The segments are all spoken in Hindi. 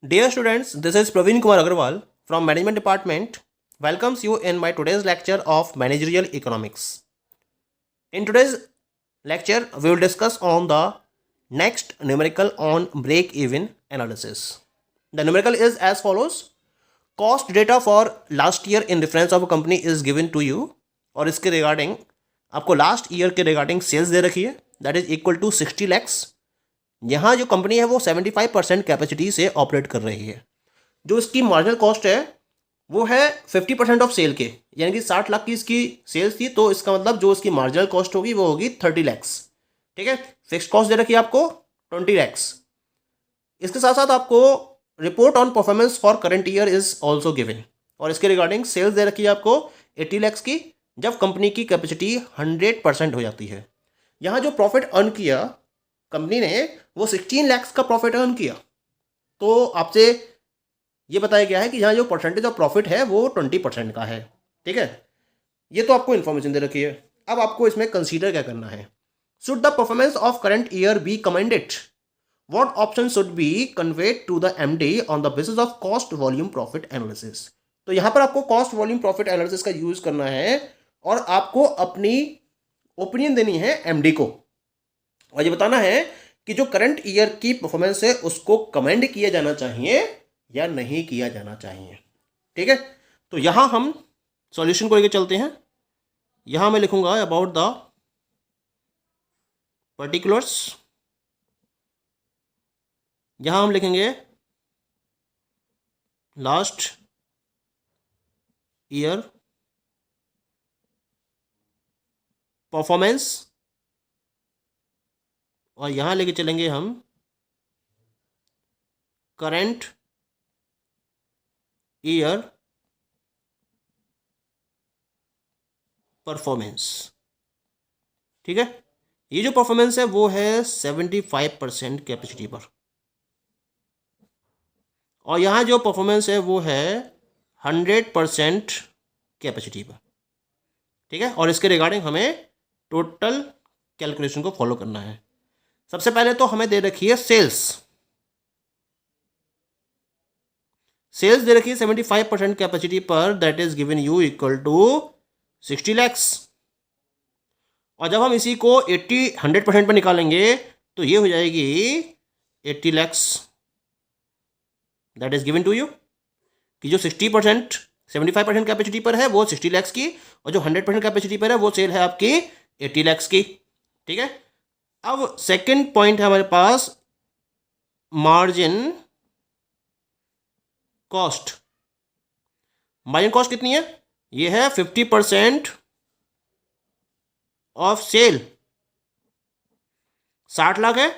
Dear students, this is Praveen Kumar Agarwal from Management Department. Welcomes you in my today's lecture of Managerial Economics. In today's lecture, we will discuss on the next numerical on break-even analysis. The numerical is as follows. Cost data for last year in reference of a company is given to you और इसके रिगार्डिंग आपको लास्ट ईयर के रिगार्डिंग सेल्स दे रखी है that is equal to 60 lakhs. यहाँ जो कंपनी है वो 75% कैपेसिटी से ऑपरेट कर रही है। जो इसकी मार्जिनल कॉस्ट है वो है 50% ऑफ सेल के, यानी कि 60 लाख की इसकी सेल्स थी तो इसका मतलब जो इसकी मार्जिनल कॉस्ट होगी वो होगी 30 लैक्स। ठीक है, फिक्स कॉस्ट दे रखी है आपको 20 लैक्स। इसके साथ साथ आपको report on performance for current year is also given और इसके रिगार्डिंग सेल्स दे रखी है आपको 80 लैक्स की जब कंपनी की कैपेसिटी 100% हो जाती है। यहाँ जो प्रॉफिट अर्न किया कंपनी ने वो 16 लैक्स का प्रॉफिट अर्न किया। तो आपसे ये बताया गया है कि यहाँ जो परसेंटेज ऑफ प्रॉफिट है वो 20% का है। ठीक है, ये तो आपको इन्फॉर्मेशन दे रखी है। अब आपको इसमें कंसीडर क्या करना है। Should the performance of current year be commended? What option should be conveyed to the MD on the basis of cost volume profit analysis? तो यहाँ पर आपको कॉस्ट वॉल्यूम प्रॉफिट एनालिसिस का यूज करना है और आपको अपनी ओपिनियन देनी है एमडी को और ये बताना है कि जो करंट ईयर की परफॉर्मेंस है उसको कमेंड किया जाना चाहिए या नहीं किया जाना चाहिए। ठीक है, तो यहां हम सॉल्यूशन को लेकर चलते हैं। यहां मैं लिखूंगा अबाउट द पर्टिकुलर्स। यहां हम लिखेंगे लास्ट ईयर परफॉर्मेंस और यहां लेके चलेंगे हम करंट ईयर परफॉर्मेंस। ठीक है, ये जो परफॉर्मेंस है वो है 75% कैपेसिटी पर और यहां जो परफॉर्मेंस है वो है 100% कैपेसिटी पर। ठीक है, और इसके रिगार्डिंग हमें टोटल कैलकुलेशन को फॉलो करना है। सबसे पहले तो हमें दे रखी है सेल्स। सेल्स दे रखी है 75% कैपेसिटी पर that is given you equal to 60 lakhs और जब हम इसी को 100% पर निकालेंगे तो ये हो जाएगी 80 lakhs that is given to you कि जो 60% 75% कैपेसिटी पर है वो 60 लैक्स की और जो 100% कैपेसिटी पर है वो सेल है आपकी 80 लैक्स की। ठीक है, अब सेकंड पॉइंट है हमारे पास मार्जिन कॉस्ट। मार्जिन कॉस्ट कितनी है? ये है 50% ऑफ सेल। 60 लाख है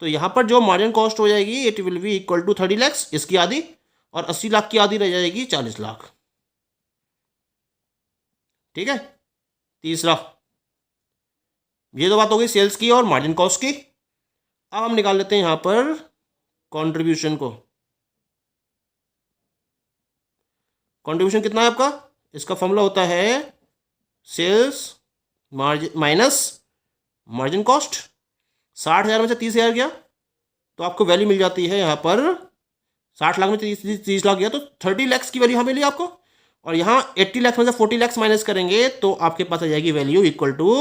तो यहां पर जो मार्जिन कॉस्ट हो जाएगी it will be equal to 30 lakhs इसकी आधी और 80 लाख की आधी रह जाएगी 40 लाख। ठीक है, तीसरा ये तो बात हो गई सेल्स की और मार्जिन कॉस्ट की। अब हम निकाल लेते हैं यहां पर कंट्रीब्यूशन को। कंट्रीब्यूशन कितना है आपका? इसका फॉर्मूला होता है sales margin minus margin cost. 60,000 में से 30,000 गया तो आपको वैल्यू मिल जाती है यहाँ पर 60 लाख में 30 लाख गया तो 30 लैक्स की वैल्यू यहाँ मिली आपको और यहाँ 80 लैक्स में से 40 लैक्स माइनस करेंगे तो आपके पास आ जाएगी वैल्यू इक्वल टू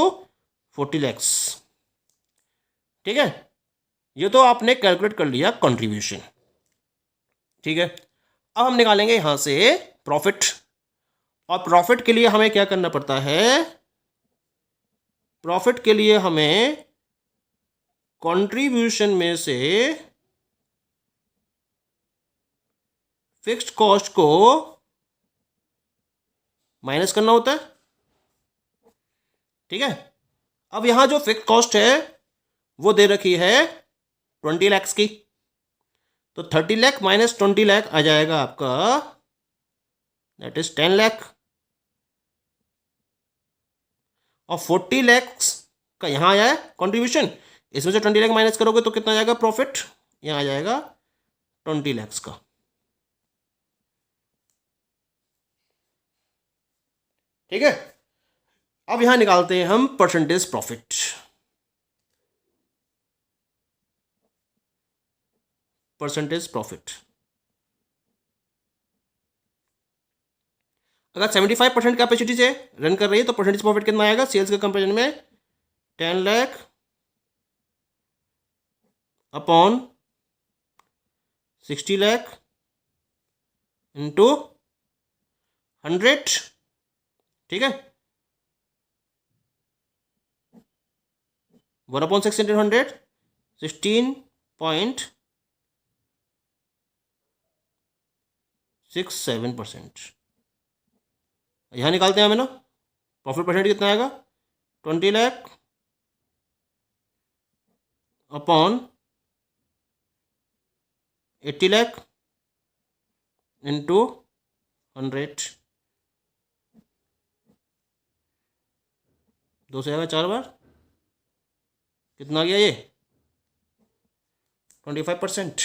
40 लैक्स। ठीक है, ये तो आपने कैलकुलेट कर लिया कंट्रीब्यूशन। ठीक है, अब हम निकालेंगे यहां से प्रॉफिट और प्रॉफिट के लिए हमें क्या करना पड़ता है? प्रॉफिट के लिए हमें कंट्रीब्यूशन में से फिक्स्ड कॉस्ट को माइनस करना होता है। ठीक है, अब यहां जो फिक्स्ड कॉस्ट है वो दे रखी है 20 लैक्स की तो 30 लैख माइनस 20 लैख आ जाएगा आपका दैट इज 10 लैख और 40 लैक्स का यहां आया है कंट्रीब्यूशन। इसमें से 20 लैख माइनस करोगे तो कितना आ जाएगा प्रॉफिट? यहां आ जाएगा 20 लैक्स का। ठीक है, अब यहां निकालते हैं हम परसेंटेज प्रॉफिट। परसेंटेज प्रॉफिट अगर 75% कैपेसिटी से रन कर रही है तो परसेंटेज प्रॉफिट कितना आएगा सेल्स के कंपेरिजन में? 10 लाख अपॉन 60 लाख इंटू 100, ठीक है, 1/6 इंटू 100, 16.67%। यहाँ निकालते हैं हमें ना, प्रॉफिट परसेंट कितना आएगा? 20 लाख अपॉन 80 लाख इंटू 100, 2 से आएगा 4 बार, कितना आ गया ये? 25%।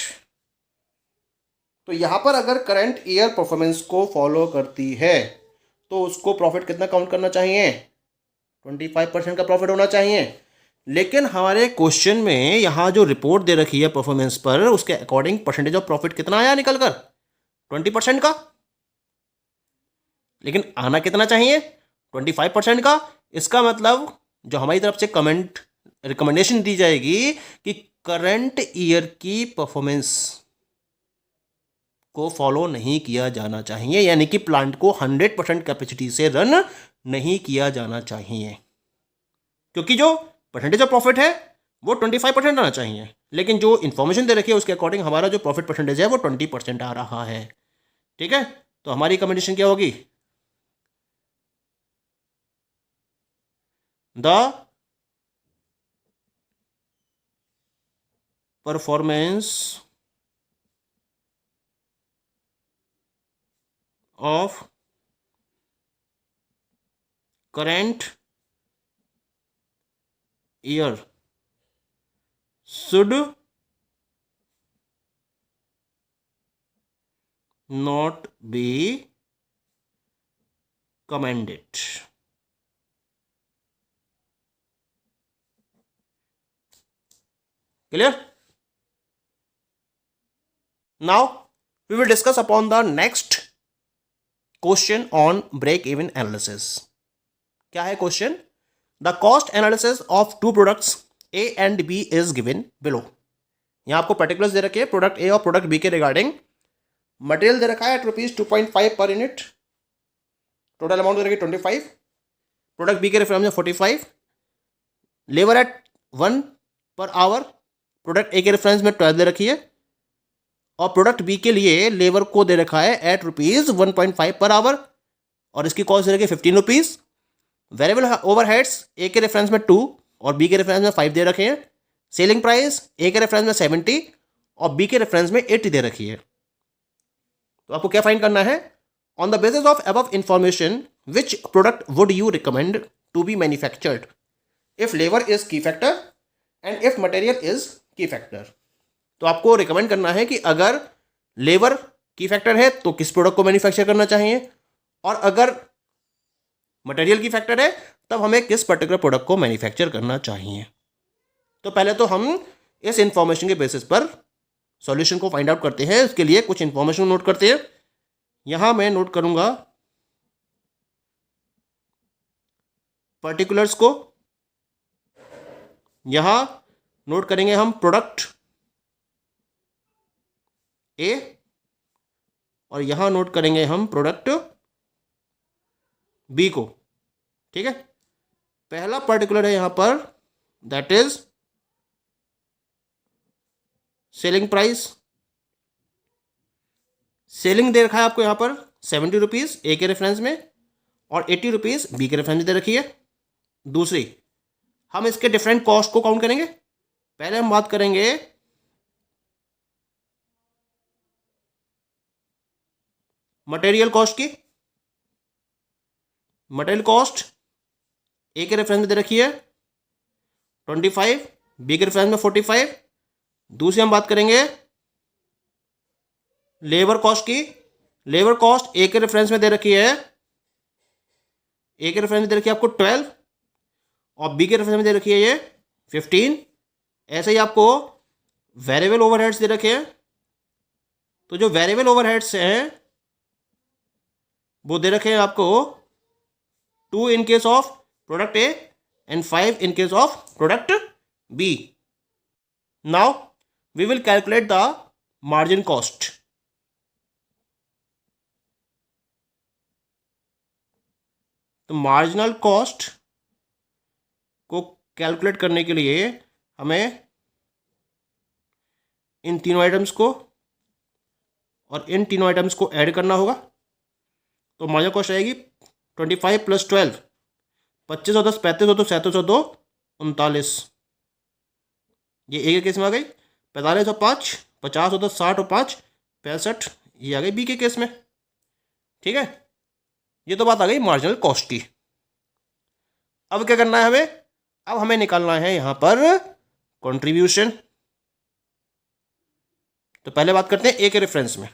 तो यहाँ पर अगर करंट ईयर परफॉर्मेंस को फॉलो करती है तो उसको प्रॉफिट कितना काउंट करना चाहिए? 25% का प्रॉफिट होना चाहिए। लेकिन हमारे क्वेश्चन में यहाँ जो रिपोर्ट दे रखी है परफॉर्मेंस पर, उसके अकॉर्डिंग परसेंटेज ऑफ प्रॉफिट कितना आया निकल कर? 20% का। लेकिन आना कितना चाहिए? 25% का। इसका मतलब जो हमारी तरफ से रिकमेंडेशन दी जाएगी कि करंट ईयर की परफॉर्मेंस को फॉलो नहीं किया जाना चाहिए, यानी कि प्लांट को 100% कैपेसिटी से रन नहीं किया जाना चाहिए, क्योंकि जो परसेंटेज ऑफ प्रॉफिट है वो 25% आना चाहिए। लेकिन जो इन्फॉर्मेशन दे रखी है उसके अकॉर्डिंग हमारा जो प्रॉफिट परसेंटेज है वो 20% आ रहा है, ठीक है। तो हमारी रिकमेंडेशन क्या होगी? The performance of current year should not be commended. Clear? Now we will discuss upon the next question on break even analysis. क्या है question? The cost analysis of two products A and B is given below. यहां आपको पर्टिकुलर्स दे रखे हैं प्रोडक्ट ए और प्रोडक्ट बी के रिगार्डिंग। मटेरियल दे रखा है eight ₹2.5 per unit, total amount दे रखी है 25, प्रोडक्ट बी के रेफरेंस में 45, labour eight 1 per hour, product ए के रेफरेंस में 12 दे रखी है, और प्रोडक्ट बी के लिए लेबर को दे रखा है एट ₹1.5 पर आवर, और इसकी कॉस्ट दे रखी है ₹15। वेरिएबल ओवरहेड्स ए के रेफरेंस में 2 और बी के रेफरेंस में 5 दे रखे हैं। सेलिंग प्राइस ए के रेफरेंस में 70 और बी के रेफरेंस में 80 दे रखी है। तो आपको क्या फाइंड करना है? On the basis of above information which product would you recommend to be manufactured if labour is key factor and if material is key factor. तो आपको रिकमेंड करना है कि अगर लेबर की फैक्टर है तो किस प्रोडक्ट को मैन्युफैक्चर करना चाहिए, और अगर मटेरियल की फैक्टर है तब हमें किस पर्टिकुलर प्रोडक्ट को मैन्युफैक्चर करना चाहिए। तो पहले तो हम इस इंफॉर्मेशन के बेसिस पर सॉल्यूशन को फाइंड आउट करते हैं। इसके लिए कुछ इंफॉर्मेशन नोट करते हैं। यहां मैं नोट करूंगा पर्टिकुलर्स को, यहां नोट करेंगे हम प्रोडक्ट ए, और यहां नोट करेंगे हम प्रोडक्ट बी को, ठीक है। पहला पर्टिकुलर है यहां पर, that is selling price. Selling दे रखा है आपको यहां पर ₹70 ए के रेफरेंस में और ₹80 बी के रेफरेंस में दे रखी है। दूसरी, हम इसके डिफरेंट कॉस्ट को काउंट करेंगे। पहले हम बात करेंगे मटेरियल कॉस्ट की। मटेरियल कॉस्ट ए के रेफरेंस में दे रखी है 25, बी के रेफरेंस में 45। दूसरी हम बात करेंगे लेबर कॉस्ट की। लेबर कॉस्ट ए के रेफरेंस में दे रखी है, ए के रेफरेंस में दे रखी है आपको 12 और बी के रेफरेंस में दे रखी है ये 15। ऐसे ही आपको वेरिएबल ओवरहेड्स दे रखे हैं। तो जो वेरिएबल ओवरहेड्स हैं वो दे रखे हैं आपको 2 in case of product A and 5 in case of product B. Now we will calculate the margin cost. तो मार्जिनल कॉस्ट को कैलकुलेट करने के लिए हमें इन तीनों आइटम्स को और इन तीनों आइटम्स को ऐड करना होगा. तो मार्जिनल कॉस्ट आएगी 25 + 12, 25 और 10 35 और 2 37 और 2 39. ये ए के केस में आ गई. 45 और 5 50 और 10 60 और 5 65. ये आ गई बी के केस में. ठीक है, ये तो बात आ गई मार्जिनल कॉस्ट की. अब क्या करना है हमें? अब हमें निकालना है यहां पर कंट्रीब्यूशन. तो पहले बात करते हैं ए के रेफरेंस में.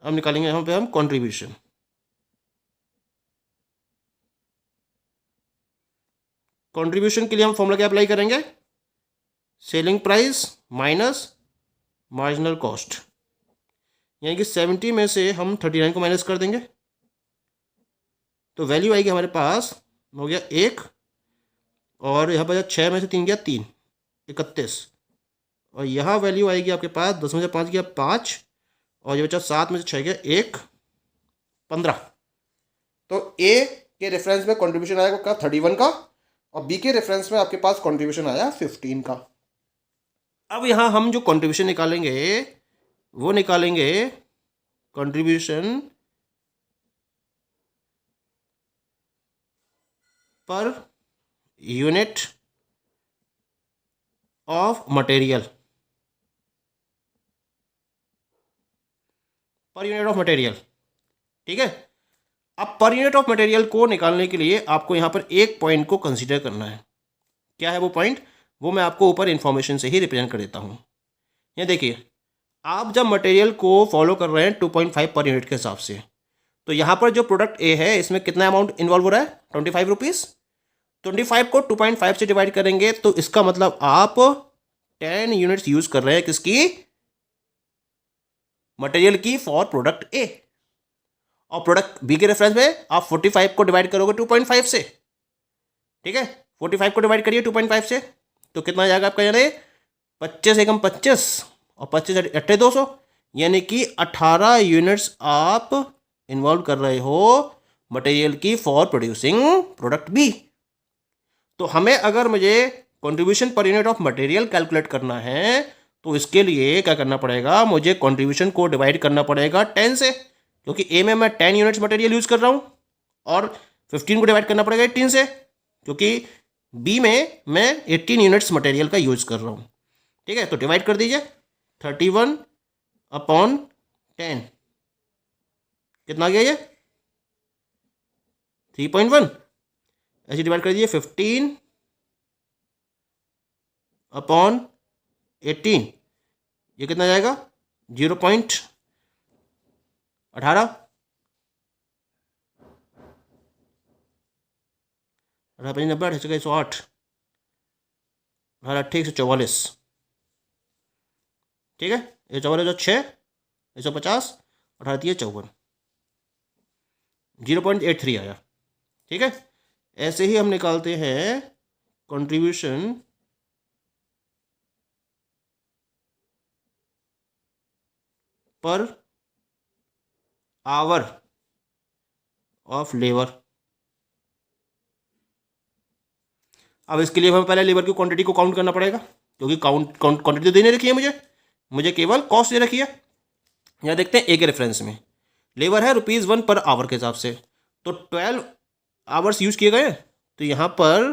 अब निकालेंगे यहां पे हम कंट्रीब्यूशन. कंट्रीब्यूशन के लिए हम फॉर्मूला क्या अप्लाई करेंगे? Selling price minus marginal cost. यानी कि 70 में से हम 39 को माइनस कर देंगे. तो वैल्यू आएगी हमारे पास, हो गया 1, और यहाँ पर 6 में से 3 गया 3, 31. और यहाँ वैल्यू आएगी आपके पास 10 में से 5 गया 5, और ये बचा 7 में से 6 गया 1, 15. तो ए के रेफरेंस में कंट्रीब्यूशन आएगा का 31 का, और बी के रेफरेंस में आपके पास कंट्रीब्यूशन आया 15 का. अब यहाँ हम जो कंट्रीब्यूशन निकालेंगे वो निकालेंगे contribution per unit of material. Per unit of material. ठीक है. अब पर यूनिट ऑफ मटेरियल को निकालने के लिए आपको यहां पर एक पॉइंट को कंसीडर करना है. क्या है वो पॉइंट? वो मैं आपको ऊपर इंफॉर्मेशन से ही रिप्रेजेंट कर देता हूं. ये देखिए, आप जब मटेरियल को फॉलो कर रहे हैं 2.5 पर यूनिट के हिसाब से, तो यहां पर जो प्रोडक्ट ए है इसमें कितना अमाउंट इन्वॉल्व हो रहा है? 25 रुपीज़. 25 को 2.5 से डिवाइड करेंगे तो इसका मतलब आप 10 यूनिट्स यूज कर रहे हैं. किसकी? मटेरियल की, फॉर प्रोडक्ट ए. और प्रोडक्ट बी के रेफरेंस में आप 45 को डिवाइड करोगे 2.5 से. ठीक है, 45 को डिवाइड करिए 2.5 से, तो कितना आ जाएगा आपका? यानी 25 एकम 25 और 25 अट्ठे 200, यानी कि 18 यूनिट्स आप इन्वॉल्व कर रहे हो मटेरियल की फॉर प्रोड्यूसिंग प्रोडक्ट बी. तो हमें अगर मुझे contribution per unit of material calculate करना है तो इसके लिए क्या करना पड़ेगा? मुझे कंट्रीब्यूशन को डिवाइड करना पड़ेगा 10 से, क्योंकि ए में मैं 10 यूनिट्स मटेरियल यूज कर रहा हूँ, और 15 को डिवाइड करना पड़ेगा 18 से, क्योंकि बी में मैं 18 यूनिट्स मटेरियल का यूज कर रहा हूँ. ठीक है, तो डिवाइड कर दीजिए 31/10. कितना आ गया ये? 3.1. ऐसे डिवाइड कर दीजिए 15/18. ये कितना जाएगा? 0.18. 18 5 90 8 108, 18 8 144. ठीक है, ये 44 6 150, 18 54, 0.83 आया. ठीक है, ऐसे ही हम निकालते हैं contribution per hour of labour. अब इसके लिए हमें पहले लेबर की क्वांटिटी को काउंट करना पड़ेगा, क्योंकि क्वांटिटी तो देने रखी है मुझे केवल कॉस्ट दे रखी है. यहाँ देखते हैं ए के रेफरेंस में लेबर है ₹1 पर आवर के हिसाब से, तो 12 आवर्स यूज किए गए. तो यहाँ पर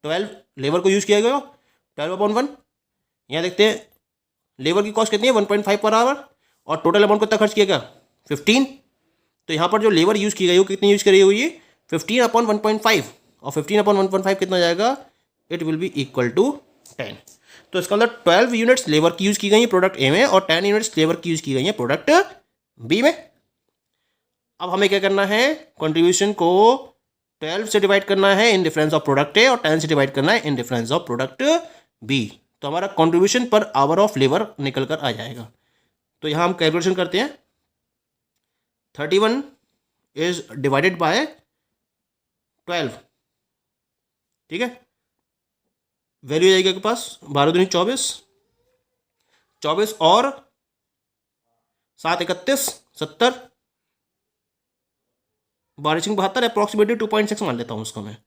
12 लेबर को यूज किया गया, 12/1. यहाँ देखते हैं लेबर की कॉस्ट कितनी है? 1.5 पर आवर, और टोटल अमाउंट कितना खर्च किया गया? 15. तो यहाँ पर जो लेबर यूज की गई वो कितनी यूज करी हुई है? 15/1.5, और 15/1.5 कितना जाएगा? It will be equal to 10. तो इसका मतलब 12 यूनिट्स लेबर की यूज की गई है प्रोडक्ट ए में, और 10 यूनिट्स लेबर की यूज की गई है प्रोडक्ट बी में. अब हमें क्या करना है? कंट्रीब्यूशन को 12 से डिवाइड करना है in difference of product A, और 10 से डिवाइड करना है in difference of product B. तो हमारा contribution per hour of labour निकल कर आ जाएगा. तो यहाँ हम कैलकुलेशन करते हैं. 31 इज डिवाइडेड बाय 12, ठीक है। वैल्यू जाएगी आपके पास 12 दूनी 24, 24 और 7 31 70, 12 72, अप्रॉक्सीमेटली 2.6 मान लेता हूँ उसको मैं,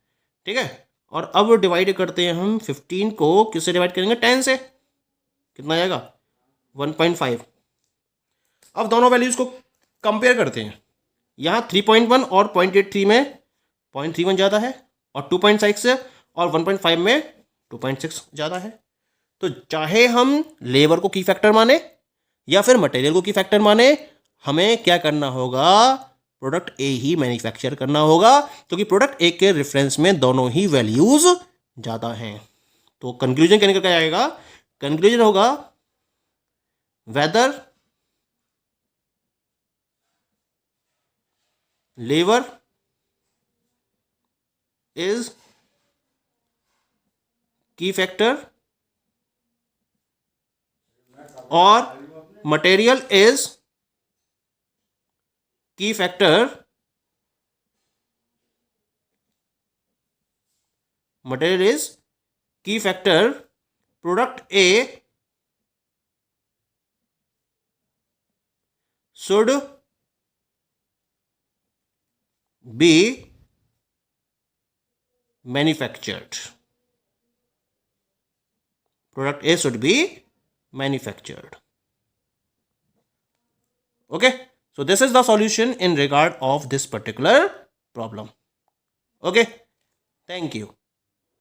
ठीक है। और अब डिवाइड करते हैं हम 15 को, किससे डिवाइड करेंगे, 10 से, कितना आएगा 1.5। अब दोनों वैल्यूज को कंपेयर करते हैं। यहाँ 3.1 और 0.83 में 0.31 ज़्यादा है, और 2.6 से और 1.5 में 2.6 ज़्यादा है। तो चाहे हम लेबर को की फैक्टर माने या फिर मटेरियल को की फैक्टर माने, हमें क्या करना होगा, प्रोडक्ट ए ही मैन्युफैक्चर करना होगा, क्योंकि प्रोडक्ट ए के रेफरेंस में दोनों ही वैल्यूज ज़्यादा हैं। तो कंक्लूजन क्या निकल के आएगा, कंक्लूजन होगा weather labour is key factor और material is key factor, material is key factor, product A should be manufactured. Product A should be manufactured. Okay, so this is the solution in regard of this particular problem. Okay, thank you.